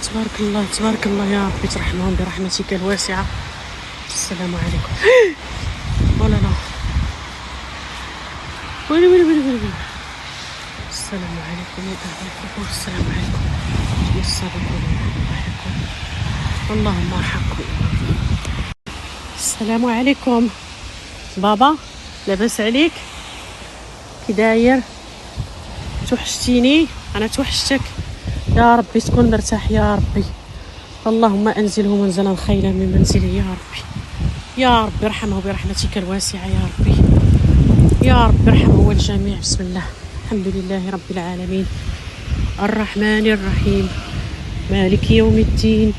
تبارك الله تبارك الله، يا ربي ترحمهم برحمتك الواسعة. السلام عليكم. ولا لا، ويلي ويلي ويلي ويلي. السلام عليكم يا أهل القبور، السلام عليكم يا الصادقون يرحمكم، اللهم ارحمكم. السلام عليكم بابا، لاباس عليك؟ كي داير؟ توحشتيني، انا توحشتك. يا ربي تكون مرتاح يا ربي، اللهم انزله منزلا خيرا من منزله يا ربي. يا ربي ارحمه برحمتك الواسعة يا ربي، يا رب ارحمه والجميع. بسم الله، الحمد لله رب العالمين، الرحمن الرحيم، مالك يوم الدين،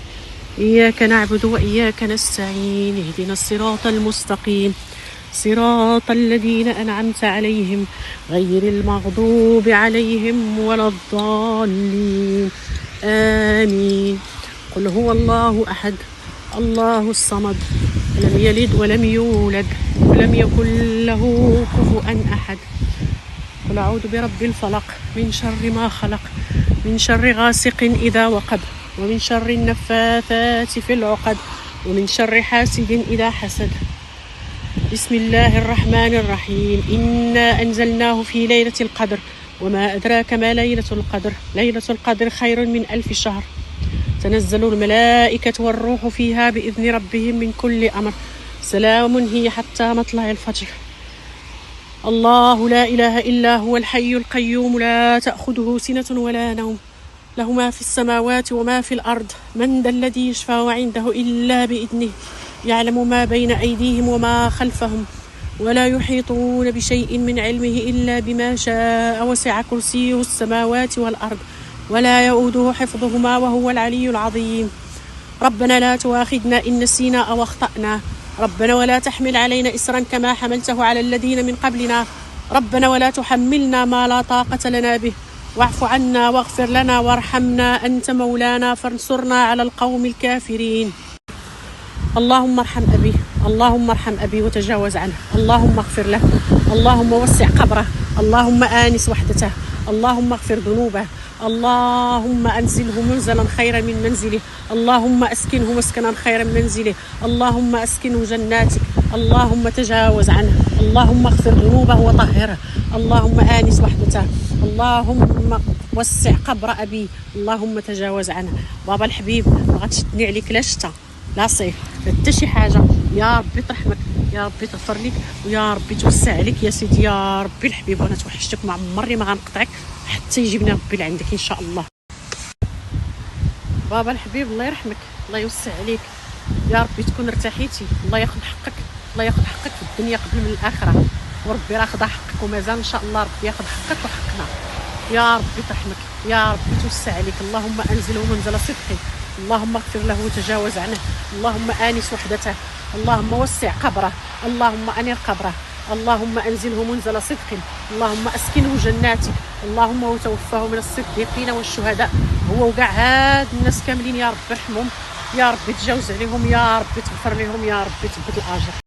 إياك نعبد وإياك نستعين، اهدنا الصراط المستقيم، صراط الذين أنعمت عليهم غير المغضوب عليهم ولا الضالين، آمين. قل هو الله أحد الله الصمد، لم يلد ولم يولد ولم يكن له كفوا أحد. قل أعوذ برب الفلق من شر ما خلق، من شر غاسق إذا وقب، ومن شر النفاثات في العقد، ومن شر حاسد إذا حسد. بسم الله الرحمن الرحيم، إنا أنزلناه في ليلة القدر، وما أدراك ما ليلة القدر، ليلة القدر خير من 1000 شهر، تنزل الملائكة والروح فيها بإذن ربهم من كل أمر، سلام هي حتى مطلع الفجر. الله لا إله إلا هو الحي القيوم، لا تأخذه سنة ولا نوم، له ما في السماوات وما في الأرض، من ذا الذي يشفع عنده إلا بإذنه، يعلم ما بين أيديهم وما خلفهم، ولا يحيطون بشيء من علمه إلا بما شاء، وسع كرسيه السماوات والأرض، ولا يؤوده حفظهما وهو العلي العظيم. ربنا لا تؤاخذنا إن نسينا أو أخطأنا، ربنا ولا تحمل علينا إسرا كما حملته على الذين من قبلنا، ربنا ولا تحملنا ما لا طاقة لنا به، واعف عنا واغفر لنا وارحمنا، أنت مولانا فانصرنا على القوم الكافرين. اللهم ارحم أبي، اللهم ارحم أبي وتجاوز عنه، اللهم اغفر له، اللهم وسع قبره، اللهم آنس وحدته، اللهم اغفر ذنوبه، اللهم أنزله منزلا خيرا من منزله، اللهم أسكنه مسكنا خيرا من منزله، اللهم أسكنه جناتك، اللهم تجاوز عنه، اللهم اغفر ذنوبه وطهره، اللهم آنس وحدته، اللهم وسع قبر أبي، اللهم تجاوز عنه. بابا الحبيب ما غتشدني عليك لا شتا لا صيف لا حتى شي حاجه، يا ربي ترحمك، يا ربي تغفر لك، ويا ربي توسع عليك يا سيدي يا ربي الحبيب. وانا توحشتك، ما عمري ما غنقطعك حتى يجيبنا ربي لعندك ان شاء الله. بابا الحبيب الله يرحمك، الله يوسع عليك، يا ربي تكون ارتاحيتي، الله ياخذ حقك، الله ياخذ حقك في الدنيا قبل من الاخره، وربي راه خدا حقك ومازال ان شاء الله ربي ياخذ حقك وحقنا، يا ربي ترحمك، يا ربي توسع عليك، اللهم انزله منزل صدق، اللهم اغفر له وتجاوز عنه، اللهم آنس وحدته، اللهم وسع قبره، اللهم أنر قبره، اللهم أنزله منزل صدق، اللهم أسكنه جناتك، اللهم وتوفاه من الصديقين والشهداء، هو وكاع هاد الناس كاملين، يا رب ارحمهم، يا رب تجاوز عليهم، يا رب تغفر لهم، يا رب تثبت الأجر.